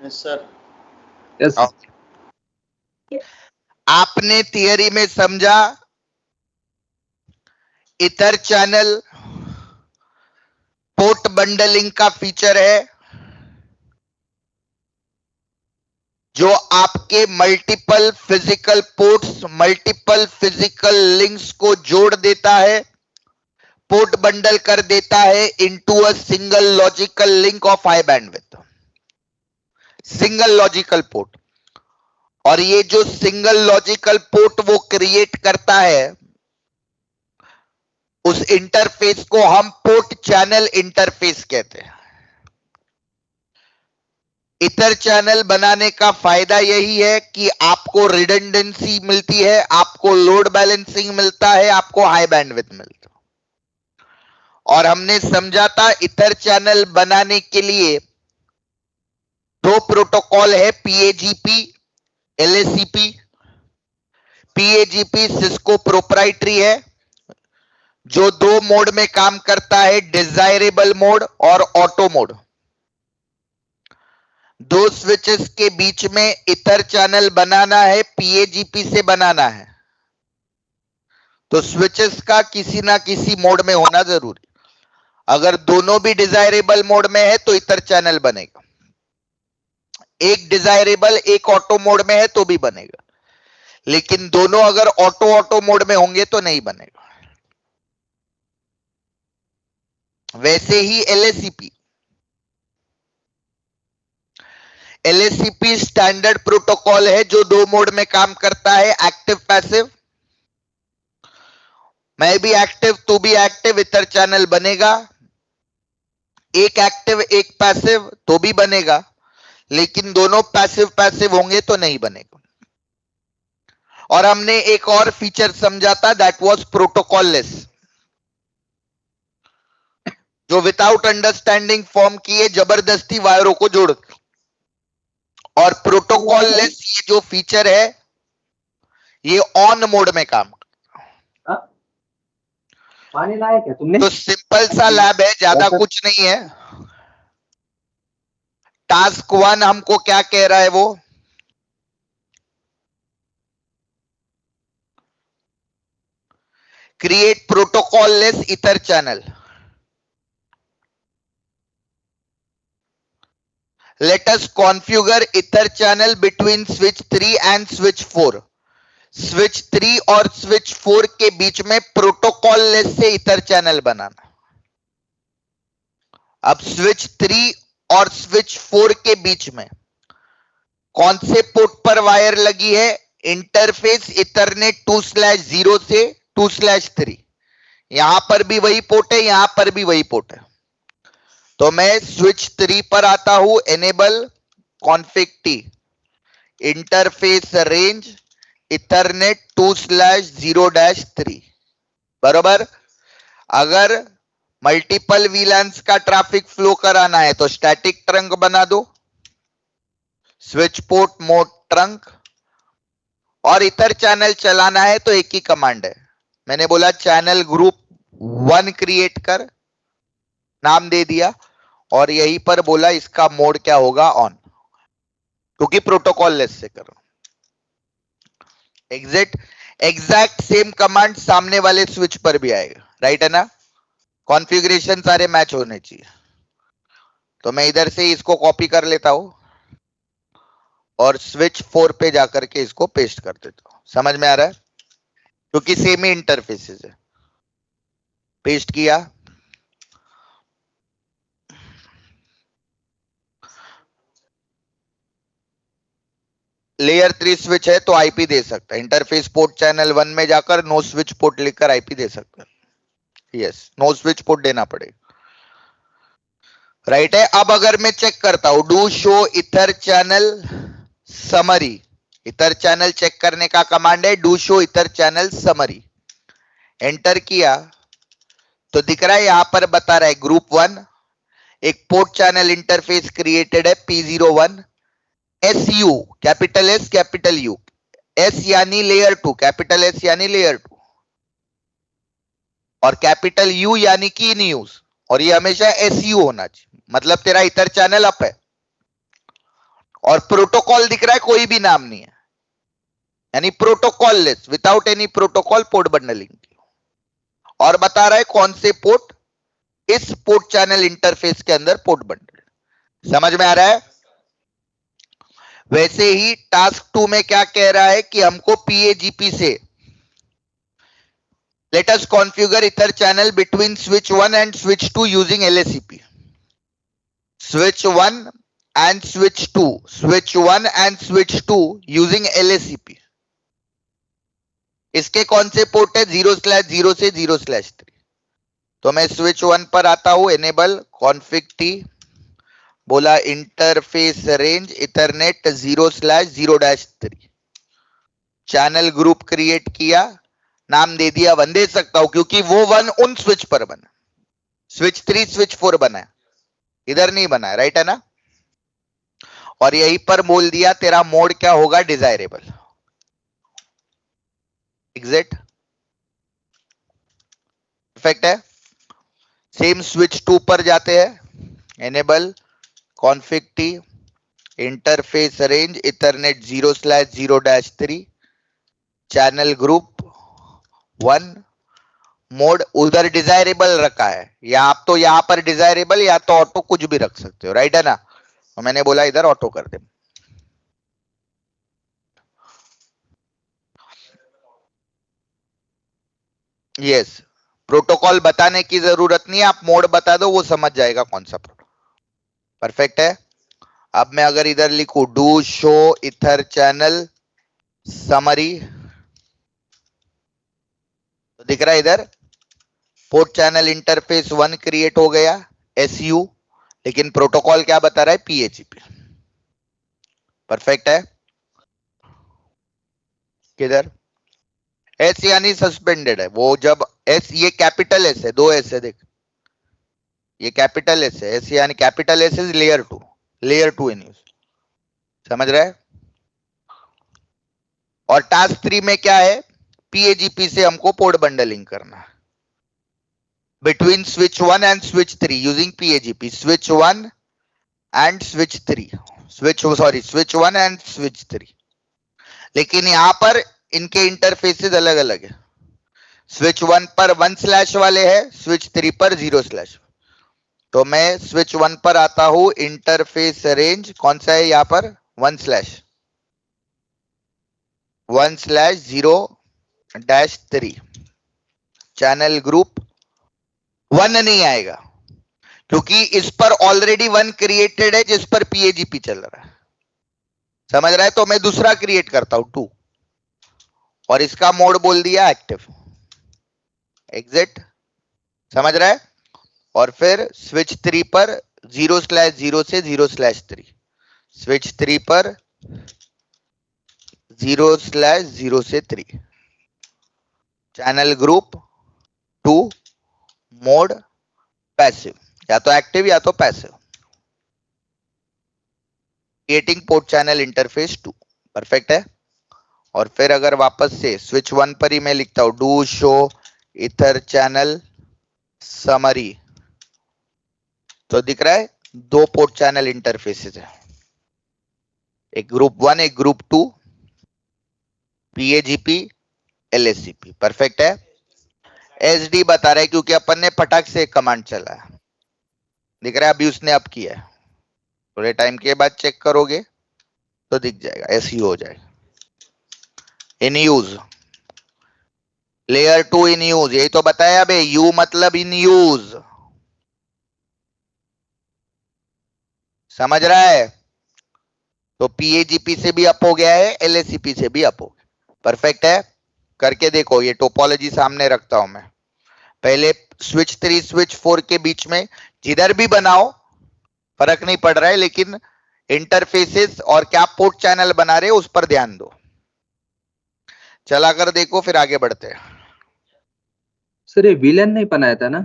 Yes sir. Yes आपने theory में समझा इथर चैनल पोर्ट बंडलिंग का फीचर है जो आपके multiple physical ports, multiple physical links को जोड़ देता है, पोर्ट बंडल कर देता है into a single logical link of high bandwidth, single logical port. और ये जो सिंगल लॉजिकल पोर्ट वो क्रिएट करता है, उस इंटरफेस को हम पोर्ट चैनल इंटरफेस कहते हैं। इथर चैनल बनाने का फायदा यही है कि आपको रिडंडेंसी मिलती है, आपको लोड बैलेंसिंग मिलता है, आपको हाई बैंडविड्थ मिलता है। और हमने समझा था इथर चैनल बनाने के लिए दो प्रोटोकॉल है, पीएजीपी, एलएसीपी। पीएजीपी सिस्को प्रोप्राइटरी है जो दो मोड में काम करता है, डिजायरेबल मोड और ऑटो मोड। दो स्विचेस के बीच में इथर चैनल बनाना है, पीएजीपी से बनाना है, तो स्विचेस का किसी ना किसी मोड में होना जरूरी। अगर दोनों भी डिजायरेबल मोड में है तो इथर चैनल बनेगा, एक डिजायरेबल एक ऑटो मोड में है तो भी बनेगा, लेकिन दोनों अगर ऑटो मोड में होंगे तो नहीं बनेगा। वैसे ही एलएसीपी, एलएसीपी स्टैंडर्ड प्रोटोकॉल है जो दो मोड में काम करता है, एक्टिव पैसिव। मैं भी एक्टिव तू भी एक्टिव, इथर चैनल बनेगा। एक एक्टिव एक पैसिव तो भी बनेगा, लेकिन दोनों पैसिव पैसिव होंगे तो नहीं बनेगा। और हमने एक और फीचर समझा था, दैट वाज प्रोटोकॉल लेस, जो विदाउट अंडरस्टैंडिंग फॉर्म किए जबरदस्ती वायरों को जोड़। और प्रोटोकॉल लेस ये जो फीचर है ये ऑन मोड में काम। पानी लाया क्या तुमने? तो सिंपल सा लैब है, ज्यादा कुछ नहीं है। टास्क 1 हमको क्या कह रहा है, वो create protocol less ether channel. Let us configure ether channel between switch 3 and switch 4. Switch 3 और स्विच 4 के बीच में प्रोटोकॉल लेस से इथर चैनल बनाना। अब स्विच 3 और स्विच 4 के बीच में कौन से पोर्ट पर वायर लगी है? इंटरफेस इथरनेट 2/0 से 2/3। यहां पर भी वही पोर्ट है, यहां पर भी वही पोर्ट है। तो मैं स्विच 3 पर आता हूं, enable config T, interface range Ethernet 2/0-3, बरोबर। अगर मल्टीपल वीलैंस का ट्रैफिक फ्लो कराना है तो स्टैटिक ट्रंक बना दो, स्विच पोर्ट मोड ट्रंक। और इथर चैनल चलाना है तो एक ही कमांड है, मैंने बोला चैनल ग्रुप 1 क्रिएट कर, नाम दे दिया, और यहीं पर बोला इसका मोड क्या होगा, ऑन, क्योंकि प्रोटोकॉल लेस से करो। एग्जैक्ट सेम कमांड सामने वाले स्विच पर भी आएगा, राइट है ना? कॉन्फ़िगरेशन सारे मैच होने चाहिए। तो मैं इधर से इसको कॉपी कर लेता हूं और स्विच 4 पे जाकर के इसको पेस्ट कर देता हूं। समझ में आ रहा है? क्योंकि सेम ही इंटरफेसेस है। पेस्ट किया, लेयर 3 स्विच है तो आईपी दे सकता है, इंटरफेस पोर्ट चैनल 1 में जाकर नो स्विच पोर्ट लिखकर आईपी दे सकता है। यस, नो स्विच पोर्ट देना पड़ेगा, राइट है। अब अगर मैं चेक करता हूं, do show ether channel summary, ether channel check करने का कमांड है do show ether channel summary. Enter किया तो दिख रहा है, यहां पर बता रहा है ग्रुप 1 एक पोर्ट चैनल इंटरफेस क्रिएटेड है P01, SU capital S capital U, S यानी लेयर 2, कैपिटल S यानी लेयर 2, और कैपिटल U यानी की इन यूज, और ये हमेशा SU होना चाहिए, मतलब तेरा इथर चैनल अप है। और प्रोटोकॉल दिख रहा है, कोई भी नाम नहीं है, यानी protocol less, without any protocol port bundling. और बता रहा है कौन से पोर्ट इस पोर्ट चैनल इंटरफेस के अंदर पोर्ट बंडल। समझ में आ रहा है? वैसे ही टास्क 2 में क्या कह रहा है कि हमको PAGP से let us configure ether channel between switch 1 and switch 2 using LACP। Switch 1 and switch 2, switch 1 and switch 2 using LACP। इसके कौन से पोर्ट है? 0/0 से 0/3। तो मैं स्विच 1 पर आता हूं, एनेबल कॉन्फ़िग T, बोला interface range Ethernet 0/0-3, channel group create किया, नाम दे दिया 1 दे सकता हूं क्योंकि वो 1 उन स्विच पर बना, स्विच 3 स्विच 4 बना है, इधर नहीं बना है, राइट है ना? और यहीं पर बोल दिया तेरा मोड क्या होगा? डिजायरेबल। एग्जिट, परफेक्ट है। सेम स्विच 2 पर जाते हैं, enable config T, interface range Ethernet 0/0-3, channel group 1, mode उधर डिजायरेबल रखा है, या आप तो यहां पर डिजायरेबल या तो ऑटो कुछ भी रख सकते हो, राइट है ना? तो मैंने बोला इधर ऑटो कर दे। यस, प्रोटोकॉल बताने की जरूरत नहीं है, आप मोड बता दो वो समझ जाएगा कौन सा प्रोटोकॉल। परफेक्ट है। अब मैं अगर इधर लिखूं do show ether channel summary, तो दिख रहा है इधर पोर्ट चैनल इंटरफेस 1 क्रिएट हो गया SU, लेकिन प्रोटोकॉल क्या बता रहा है? PAGP। परफेक्ट है। किधर S यानी सस्पेंडेड है, वो जब S, ये कैपिटल S है, 2 S है, देख ये कैपिटल S है, S यानी capital S is layer 2 in use, समझ रहा है? और टास्क 3 में क्या है? PAGP से हमको पोर्ट बंडलिंग करना है between switch 1 and switch 3 using PAGP, switch 1 and switch 3, switch 1 and switch 3। लेकिन यहां पर इनके इंटरफेसेस अलग अलग है, स्विच 1 पर 1/ वाले है, स्विच 3 पर 0/। तो मैं स्विच 1 पर आता हूं, इंटरफेस रेंज कौन सा है यहां पर? 1/0-3, चैनल ग्रुप 1 नहीं आएगा क्योंकि इस पर ऑलरेडी 1 क्रिएटेड है जिस पर PAGP चल रहा है, समझ रहा है? तो मैं दूसरा क्रिएट करता हूं 2 और इसका मोड बोल दिया एक्टिव। एग्जिट, समझ रहा है? और फिर स्विच 3 पर 0/0 से 0/3, स्विच 3 पर 0/0 से 3, चैनल ग्रुप 2, मोड पैसिव, या तो एक्टिव या तो passive, creating port channel interface 2। Perfect है। और फिर अगर वापस से स्विच 1 पर ही मैं लिखता हूं do show ether channel summary, तो दिख रहा है 2 पोर्ट चैनल इंटरफेसेस है, एक ग्रुप 1 एक ग्रुप 2, PAGP LACP। परफेक्ट है। SD बता रहा है क्योंकि अपन ने फटाक से एक कमांड चला है, दिख रहा है अभी उसने अप किया है, थोड़े टाइम के बाद चेक करोगे तो दिख जाएगा, SU हो जाएगा। In use, layer 2 in use, यही तो बताया बे, यू मतलब इन यूज, समझ रहा है? तो PAGP से भी अप हो गया है, LACP से भी अप हो गया। परफेक्ट है। करके देखो, ये टोपोलॉजी सामने रखता हूं मैं, पहले स्विच 3 स्विच 4 के बीच में जिधर भी बनाओ फर्क नहीं पड़ रहा है, लेकिन इंटरफेसेस और क्या पोर्ट चैनल बना रहे हो उस पर ध्यान दो। चला कर देखो, फिर आगे बढ़ते हैं। सर ये विलन नहीं बनाया था ना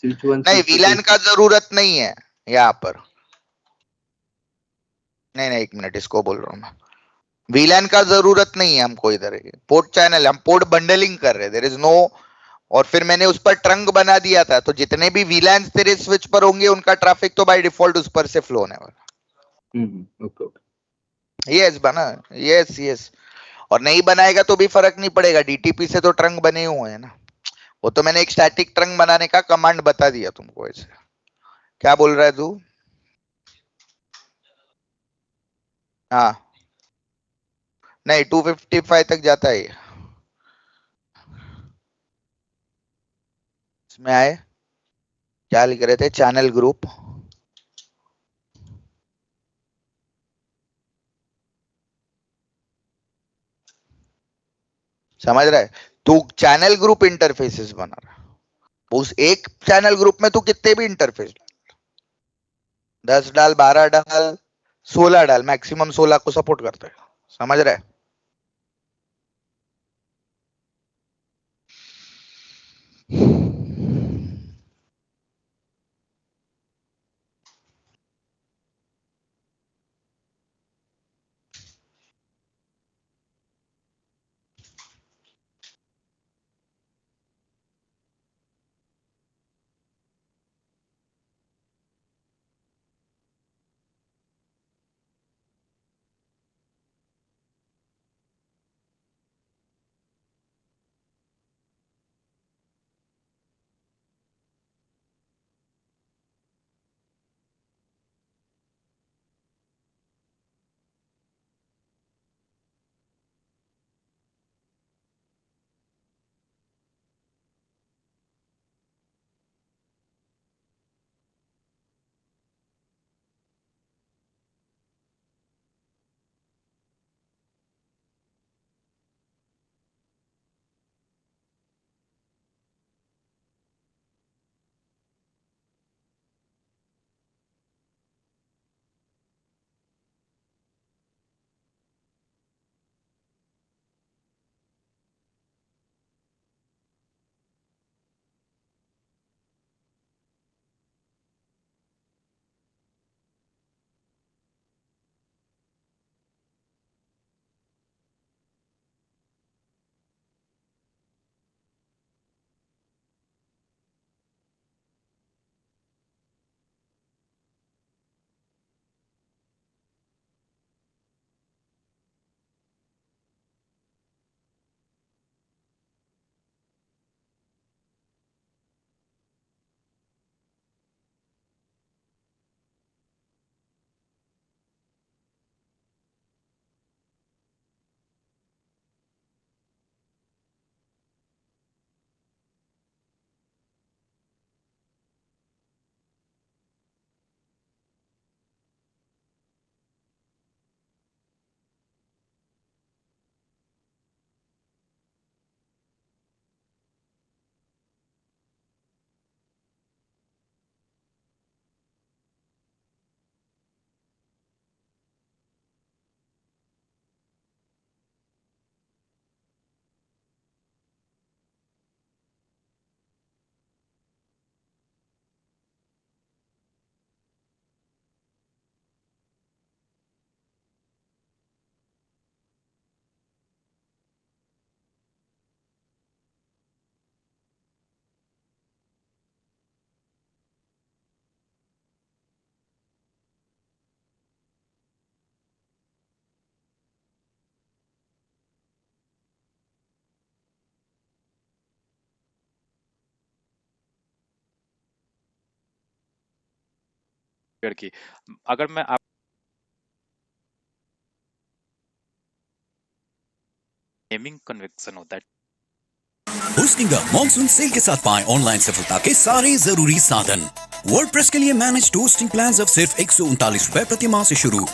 स्विच 1 नहीं, स्विच 2 विलन का जरूरत नहीं है यहां पर, नहीं, एक मिनट, इसको बोल रहा हूं मैं, वीलैन का जरूरत नहीं है हमको, इधर पोर्ट चैनल, हम पोर्ट बंडलिंग कर रहे हैं, देयर इज नो। और फिर मैंने उस पर ट्रंक बना दिया था, तो जितने भी वीलैंस तेरे स्विच पर होंगे उनका ट्रैफिक तो बाय डिफॉल्ट उस पर से फ्लो होने वाला। Okay okay. यस बना, यस यस। और नहीं बनाएगा तो भी फर्क नहीं पड़ेगा, डीटीपी से तो ट्रंक बने हुए हैं ना। वो तो मैंने एक स्टैटिक ट्रंक बनाने का कमांड बता दिया तुमको। ऐसे क्या बोल रहा है तू? हाँ नहीं, 255 तक जाता है ये। इसमें आए, क्या लिख रहे थे, चैनल ग्रुप। समझ रहा है? तू चैनल ग्रुप इंटरफेसेस बना रहा है, उस एक चैनल ग्रुप में तू कितने भी इंटरफेस 10 डाल, 12 डाल, 16 डाल, मैक्सिमम 16 को सपोर्ट करता है। समझ रहा है? की अगर मैं आप गेमिंग कन्वेक्शन होता है होस्टिंग मॉनसून सेल के साथ पाएं ऑनलाइन सफलता के सारे जरूरी साधन। वर्डप्रेस के लिए मैनेज होस्टिंग प्लान अब सिर्फ ₹139 प्रति माह से शुरू।